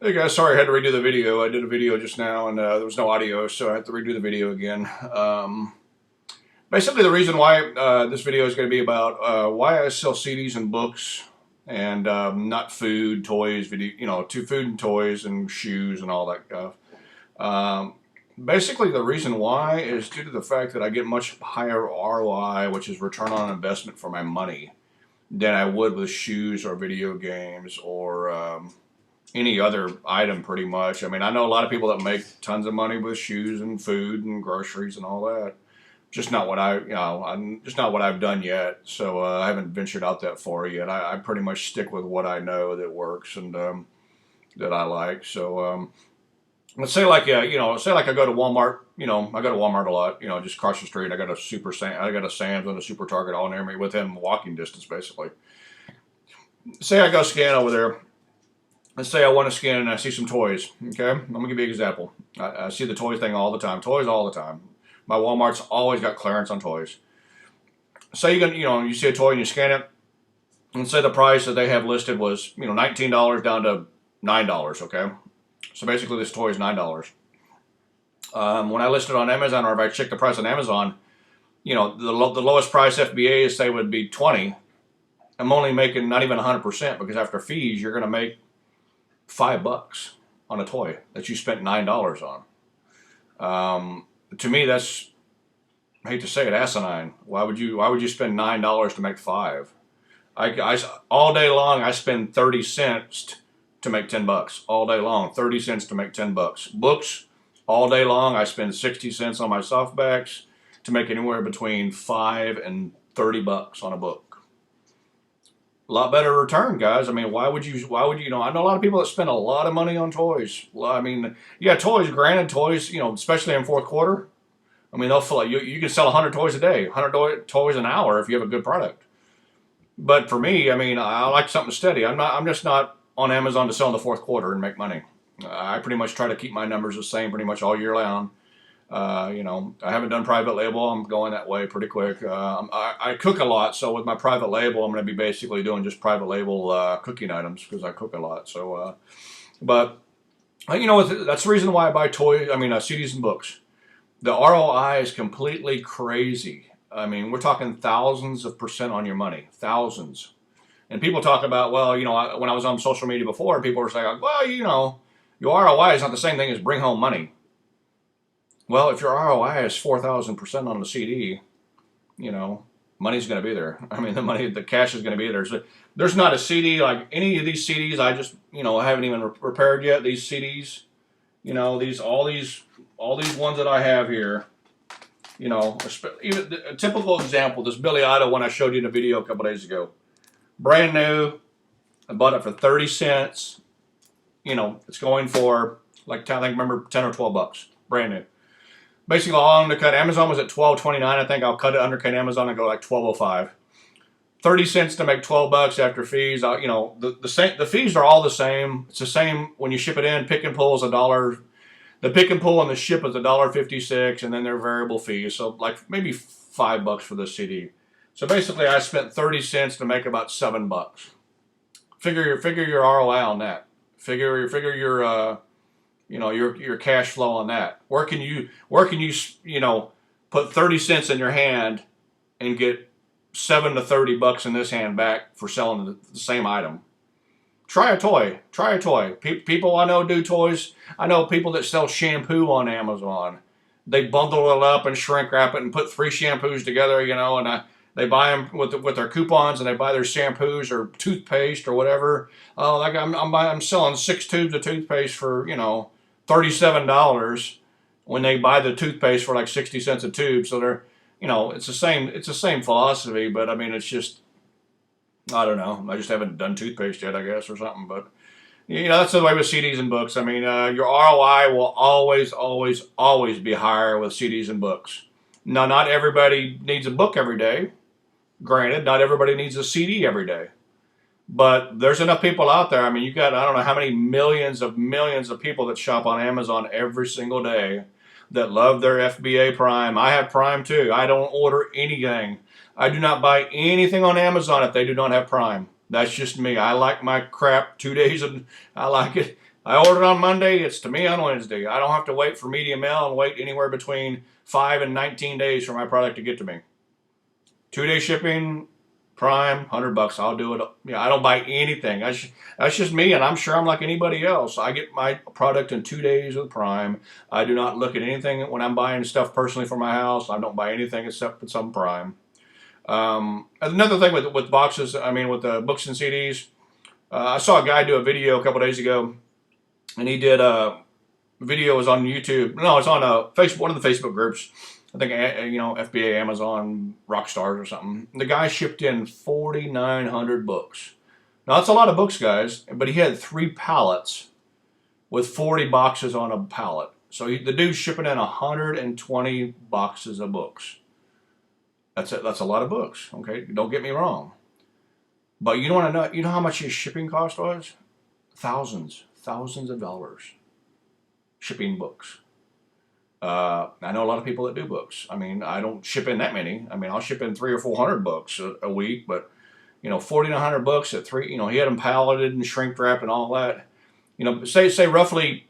Hey guys, sorry I had to redo the video. I did a video just now and there was no audio, so I had to redo the video again. Basically, the reason why this video is going to be about why I sell CDs and books and not food, toys, video, to food and toys and shoes and all that stuff. Basically, the reason why is due to the fact that I get much higher ROI, which is return on investment for my money, than I would with shoes or video games or any other item pretty much. I mean, I know a lot of people that make tons of money with shoes and food and groceries and all that. Just not what I'm just not what I've done yet. So I haven't ventured out that far yet. I pretty much stick with what I know that works and that I like. So let's say like say like I go to Walmart. I go to Walmart a lot. Just across the street. I got a Sam's and a Super Target all near me, within walking distance basically. Say I go scan over there. Let's say I want to scan and I see some toys. Okay, I'm gonna give you an example. I see the toys thing all the time. Toys all the time. My Walmart's always got clearance on toys. Say you see a toy and you scan it, and say the price that they have listed was $19 down to $9. Okay, so basically this toy is $9. When I list it on Amazon, or if I check the price on Amazon, the lowest price FBA is say would be 20. I'm only making not even 100% because after fees you're gonna make $5 on a toy that you spent $9 on. To me, that's, I hate to say it, asinine. Why would you spend $9 to make five? All day long I spend 30 cents to make $10. All day long, 30 cents to make $10. Books, all day long I spend 60 cents on my softbacks to make anywhere between $5 and $30 on a book. A lot better return, guys. I mean, why would you, I know a lot of people that spend a lot of money on toys. Well, I mean, yeah, toys, granted, toys, especially in fourth quarter, I mean, they'll fill it. You can sell 100 toys a day, 100 toys an hour if you have a good product. But for me, I mean, I like something steady. I'm just not on Amazon to sell in the fourth quarter and make money. I pretty much try to keep my numbers the same pretty much all year long. I haven't done private label. I'm going that way pretty quick. I cook a lot, so with my private label, I'm going to be basically doing just private label cooking items because I cook a lot. So, but that's the reason why I buy toys. I mean, CDs and books. The ROI is completely crazy. I mean, we're talking thousands of percent on your money, thousands. And people talk about, well, when I was on social media before, people were saying, well, your ROI is not the same thing as bring home money. Well, if your ROI is 4,000% on the CD, money's going to be there. I mean, the cash is going to be there. So there's not a CD like any of these CDs. I just, I haven't even repaired yet. These CDs, all these ones that I have here, even a typical example, this Billy Idol one I showed you in a video a couple days ago, brand new. I bought it for 30 cents. It's going for like I think remember $10 or $12, brand new. Basically, I'll undercut. Amazon was at $12.29. I think I'll cut it, undercut Amazon, and go like $12.05. 30 cents to make $12 after fees. The fees are all the same. It's the same when you ship it in. Pick and pull is $1. The pick and pull and the ship is $1.56, and then their variable fees. So like maybe $5 for the CD. So basically, I spent 30 cents to make about $7. Figure your ROI on that. Figure your your cash flow on that. Where can you put 30 cents in your hand and get $7 to $30 in this hand back for selling the same item? Try a toy. People I know do toys. I know people that sell shampoo on Amazon. They bundle it up and shrink wrap it and put 3 shampoos together, and they buy them with their coupons, and they buy their shampoos or toothpaste or whatever. Oh, like I'm selling 6 tubes of toothpaste for $37 when they buy the toothpaste for like 60 cents a tube. So they're, it's the same philosophy, but I mean, it's just, I don't know. I just haven't done toothpaste yet, I guess, or something. But that's the way with CDs and books. I mean, your ROI will always, always, always be higher with CDs and books. Now, not everybody needs a book every day. Granted, not everybody needs a CD every day. But there's enough people out there. I mean, you got, I don't know how many millions of people that shop on Amazon every single day that love their FBA Prime. I have Prime too. I don't order anything. I do not buy anything on Amazon if they do not have Prime. That's just me. I like my crap 2 days and I like it I ordered on Monday. It's to me on Wednesday. I don't have to wait for Media Mail and wait anywhere between 5 and 19 days for my product to get to me. 2-day shipping, Prime, $100. I'll do it. Yeah, I don't buy anything. That's just me, and I'm sure I'm like anybody else. I get my product in 2 days with Prime. I do not look at anything when I'm buying stuff personally for my house. I don't buy anything except for some Prime. Another thing with boxes, I mean with the books and CDs, I saw a guy do a video a couple days ago, and he did a video was on YouTube. No, it's on a Facebook, one of the Facebook groups. I think FBA, Amazon, Rockstars or something. The guy shipped in 4,900 books. Now that's a lot of books, guys. But he had 3 pallets with 40 boxes on a pallet. So the dude's shipping in 120 boxes of books. That's a lot of books. Okay, don't get me wrong. But you want to know? You know how much his shipping cost was? Thousands of dollars. Shipping books. I know a lot of people that do books. I mean, I don't ship in that many. I mean, I'll ship in 300 or 400 books a week, but 4,900 books at 3. He had them palleted and shrink wrapped and all that. Say roughly,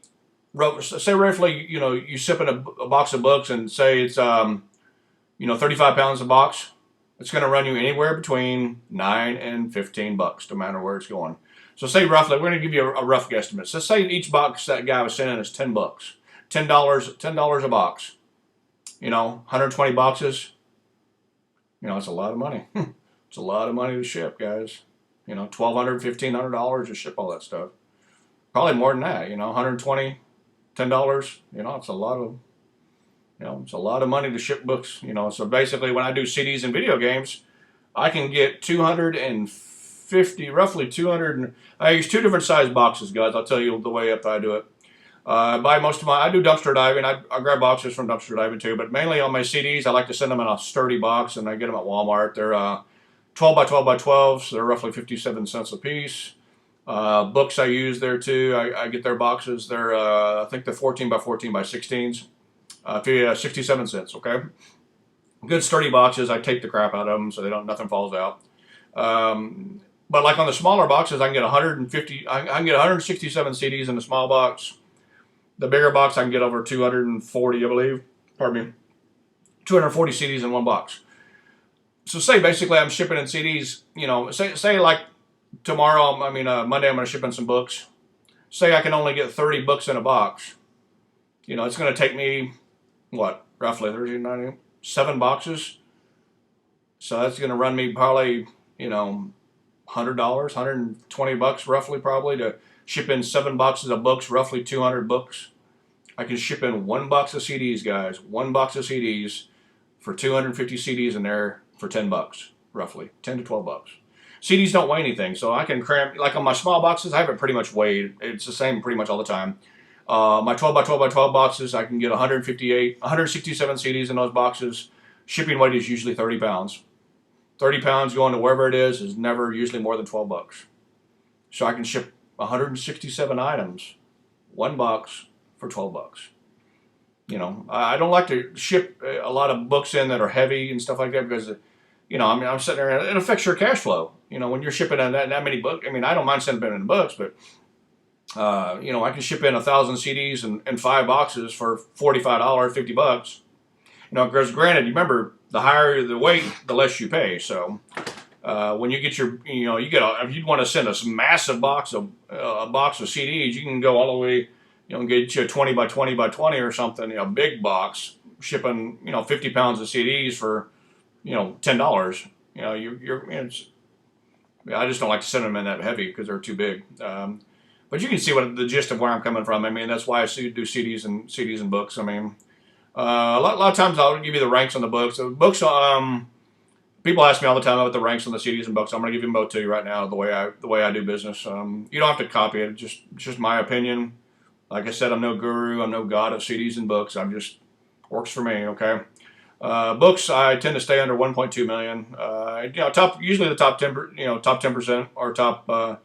you ship in a box of books and say it's 35 pounds a box. It's going to run you anywhere between $9 and $15, no matter where it's going. So say roughly, we're going to give you a rough guesstimate. So say each box that guy was sending is $10. $10 a box. 120 boxes. It's a lot of money. It's a lot of money to ship, guys. $1,200, $1,500 to ship all that stuff. Probably more than that. 120, $10. It's a lot of. It's a lot of money to ship books. So basically, when I do CDs and video games, I can get 250, roughly 200. I use 2 different size boxes, guys. I'll tell you the way up I do it. I do dumpster diving. I grab boxes from dumpster diving too, but mainly on my CDs, I like to send them in a sturdy box, and I get them at Walmart. They're 12 by 12 by 12, so they're roughly 57 cents a piece. Books I use there too. I get their boxes. They're I think they're 14 by 14 by 16s. 67 cents. Okay, good sturdy boxes. I tape the crap out of them so nothing falls out. But like on the smaller boxes, I can get 150. I can get 167 CDs in the small box. The bigger box, I can get over 240, I believe. Pardon me. 240 CDs in one box. So say basically I'm shipping in CDs, say like tomorrow, Monday I'm going to ship in some books. Say I can only get 30 books in a box. It's going to take me, roughly 30, 90, 7 boxes. So that's going to run me probably, $100, $120 roughly probably to ship in 7 boxes of books, roughly 200 books. I can ship in 1 box of CDs, guys. 1 box of CDs for 250 CDs in there for $10, roughly 10 to $12. CDs don't weigh anything, so I can cram. Like on my small boxes, I have it pretty much weighed. It's the same pretty much all the time. My 12 by 12 by 12 boxes, I can get 167 CDs in those boxes. Shipping weight is usually 30 pounds. 30 pounds going to wherever it is never usually more than $12. So I can ship 167 items, 1 box for $12. I don't like to ship a lot of books in that are heavy and stuff like that because, I'm sitting there and it affects your cash flow. When you're shipping in that many books, I don't mind sending in books, but, I can ship in 1,000 CDs and 5 boxes for $45, $50. Because granted, you remember, the higher the weight, the less you pay. So, when you get if you want to send a massive box of CDs, you can go all the way, get you a 20 by 20 by 20 or something, a big box, shipping, 50 pounds of CDs for, $10. I just don't like to send them in that heavy because they're too big. But you can see what the gist of where I'm coming from. That's why I do CDs and books. A lot of times I'll give you the ranks on the books. Books, people ask me all the time about the ranks on the CDs and books. I'm going to give you both to you right now. The way I do business. You don't have to copy it. It's just my opinion. Like I said, I'm no guru. I'm no god of CDs and books. Works for me. Okay. Books, I tend to stay under 1.2 million. Usually the top 10, top 10% or top 5%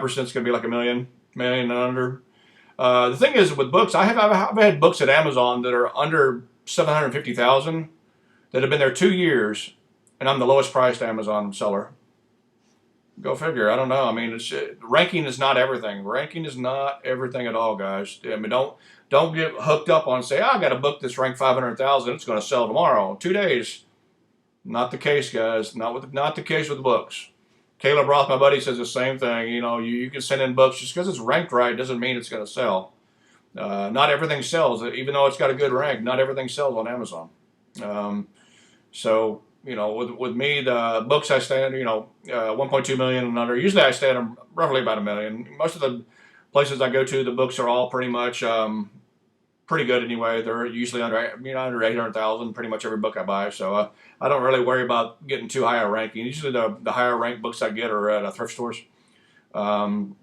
is going to be like $1 million and under. The thing is with books, I've had books at Amazon that are under 750,000 that have been there 2 years, and I'm the lowest priced Amazon seller. Go figure. I don't know. I mean, ranking is not everything. Ranking is not everything at all, guys. I mean, don't get hooked up on say, I got a book that's ranked 500,000. It's going to sell tomorrow, 2 days. Not the case, guys. Not the case with books. Caleb Roth, my buddy, says the same thing. You know, you can send in books just because it's ranked right doesn't mean it's going to sell. Not everything sells, even though it's got a good rank. Not everything sells on Amazon. Um, so you know, with me, the books I stay in, 1.2 million and under. Usually I stay in roughly about a million. Most of the places I go to, the books are all pretty much pretty good anyway. They're usually under 800,000. Pretty much every book I buy, so I don't really worry about getting too high a ranking. Usually the higher ranked books I get are at thrift stores. Um,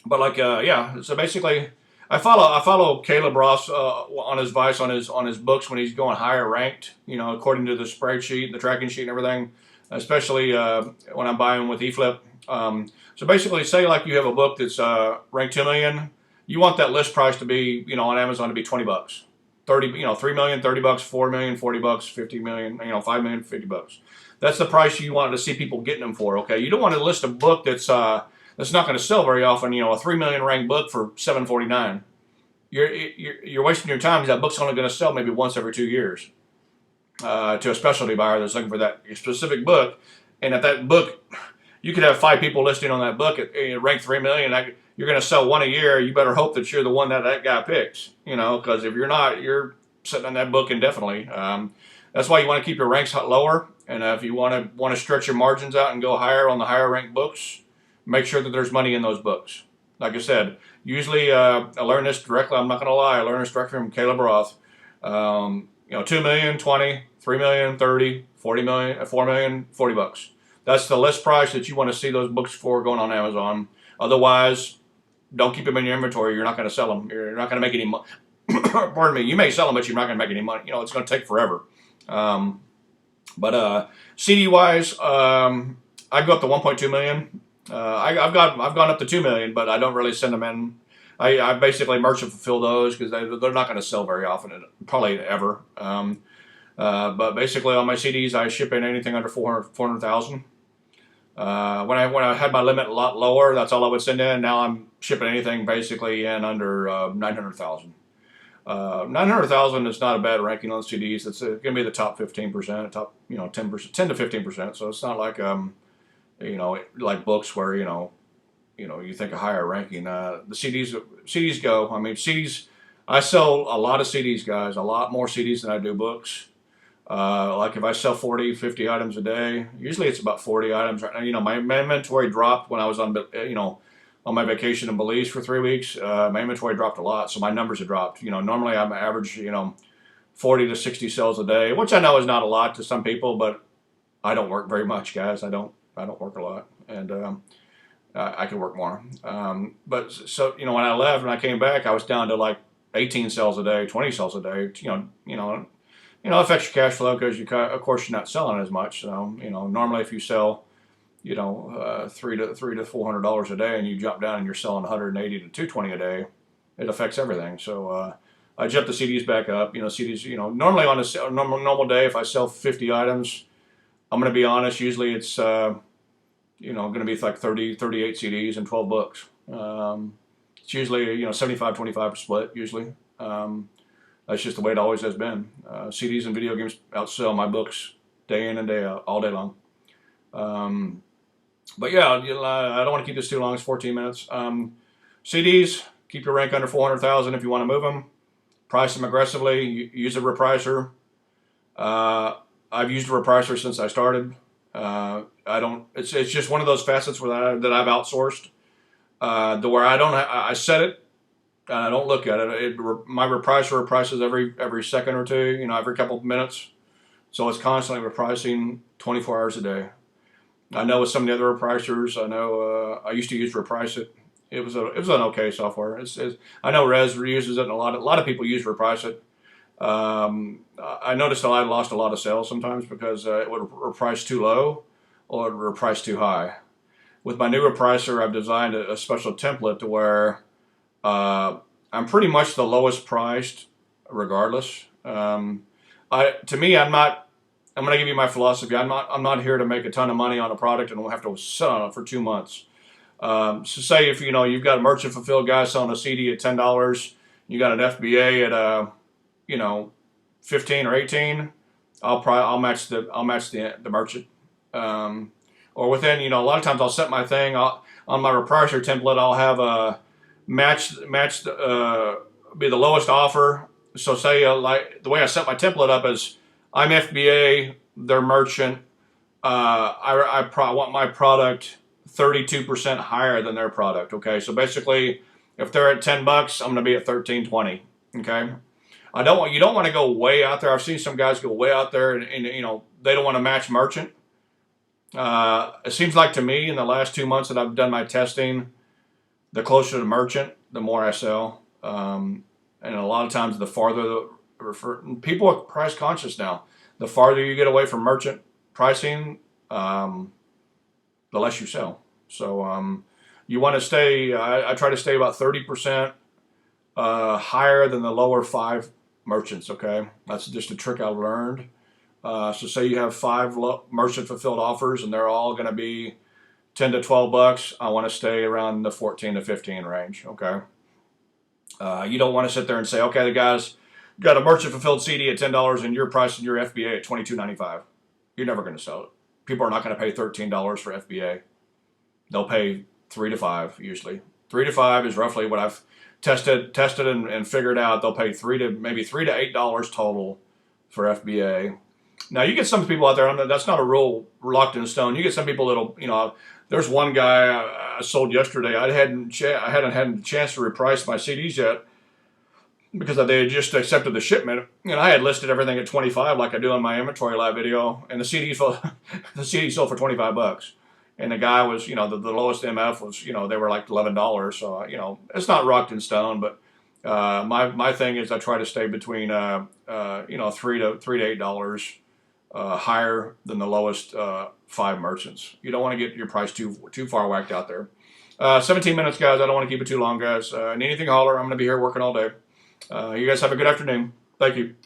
but like yeah, so basically. I follow Caleb Ross on his advice on his books when he's going higher ranked. You know, according to the spreadsheet, the tracking sheet, and everything. Especially when I'm buying with eFlip. So basically, say like you have a book that's ranked 2 million. You want that list price to be, on Amazon to be $20, 30, 3 million, $30, 4 million, $40, 50 million, 5 million, $50. That's the price you want to see people getting them for. Okay, you don't want to list a book that's not going to sell very often. A 3 million ranked book for $749. You're wasting your time because that book's only going to sell maybe once every 2 years to a specialty buyer that's looking for that specific book. And if that book, you could have 5 people listing on that book at ranked 3 million. You're going to sell one a year. You better hope that you're the one that guy picks. Because if you're not, you're sitting on that book indefinitely. That's why you want to keep your ranks lower. And if you want to stretch your margins out and go higher on the higher ranked books, make sure that there's money in those books. Like I said, usually I learned this directly. I'm not going to lie. I learned this directly from Caleb Roth. 2 million, 20, 3 million, 30, 40 million, 4 million, $40. That's the list price that you want to see those books for going on Amazon. Otherwise, don't keep them in your inventory. You're not going to sell them. You're not going to make any money. Pardon me. You may sell them, but you're not going to make any money. It's going to take forever. But CD wise, I go up to 1.2 million. I've gone up to 2 million, but I don't really send them in. I basically merchant fulfill those because they're not going to sell very often, probably ever. But basically on my CDs, I ship in anything under 400,000. When I had my limit a lot lower, that's all I would send in. Now I'm shipping anything basically in under 900,000. 900,000 is not a bad ranking on CDs. It's going to be the top 15%, top 10%, 10 to 15%. So it's not like like books where you think a higher ranking. The CDs go. I mean CDs. I sell a lot of CDs, guys. A lot more CDs than I do books. Like if I sell 40, 50 items a day, usually it's about 40 items. My inventory dropped when I was on on my vacation in Belize for 3 weeks. My inventory dropped a lot, so my numbers have dropped. Normally I'm average 40 to 60 sales a day, which I know is not a lot to some people, but I don't work very much, guys. I don't work a lot, and I could work more. But so when I left and I came back, I was down to like 18 sales a day, 20 sales a day. It affects your cash flow because of course you're not selling as much. So normally if you sell $300 to $400 a day and you jump down and you're selling 180 to 220 a day, it affects everything. So I jumped the CDs back up. CDs. Normally on a normal day, if I sell 50 items, I'm going to be honest. Usually it's going to be like 38 CDs and 12 books. It's usually 75-25 split usually. That's just the way it always has been. CDs and video games outsell my books day in and day out, all day long. But yeah, I don't want to keep this too long. It's 14 minutes. CDs, keep your rank under 400,000 if you want to move them. Price them aggressively. Use a repricer. I've used a repricer since I started. It's just one of those facets that I've outsourced. Where I set it and I don't look at it. My repricer reprices every second or two. Every couple of minutes. So it's constantly repricing 24 hours a day. I know with some of the other repricers, I used to use Reprice-It. It was an okay software. I know Rez uses it, and a lot of people use Reprice-It. I noticed that I lost a lot of sales sometimes because it would reprice too low or it would reprice too high. With my new repricer, I've designed a special template to where I'm pretty much the lowest priced regardless. To me, I'm not I'm going to give you my philosophy. I'm not here to make a ton of money on a product and we'll have to sit on it for 2 months. So say if you've got a merchant fulfilled guy selling a CD at $10, you got an FBA at 15 or 18. I'll match the merchant. Or within a lot of times I'll set my thing on my proprietary template. I'll have a be the lowest offer. So say like the way I set my template up is I'm FBA, they're merchant. I want my product 32% higher than their product. Okay, so basically, if they're at $10, I'm going to be at $13.20. Okay, you don't want to go way out there. I've seen some guys go way out there, and they don't want to match merchant. It seems like to me in the last 2 months that I've done my testing, the closer to merchant, the more I sell. And a lot of times, the farther people are price conscious now. The farther you get away from merchant pricing, the less you sell. So you want to stay. I try to stay about 30% higher than the lower 5 merchants. Okay, that's just a trick I learned. So say you have 5 merchant fulfilled offers, and they're all going to be $10 to $12. I want to stay around the 14 to 15 range. Okay. You don't want to sit there and say, okay, the guy's got a merchant fulfilled CD at $10 and you're pricing your FBA at $22.95. You're never going to sell it. People are not going to pay $13 for FBA. They'll pay 3 to 5 usually. 3 to 5 is roughly what I've tested and figured out. They'll pay maybe $3 to $8 total for FBA. Now you get some people out there. That's not a rule locked in stone. You get some people that'll There's one guy I sold yesterday. I hadn't had a chance to reprice my CDs yet because they had just accepted the shipment. I had listed everything at 25 like I do in my inventory live video, and the CD sold for $25. And the guy was, the lowest MF was, they were like $11. So, it's not rocked in stone, but my thing is I try to stay between $3 to $8 higher than the lowest 5 merchants. You don't want to get your price too far whacked out there. 17 minutes, guys. I don't want to keep it too long, guys. Need anything, holler. I'm going to be here working all day. You guys have a good afternoon. Thank you.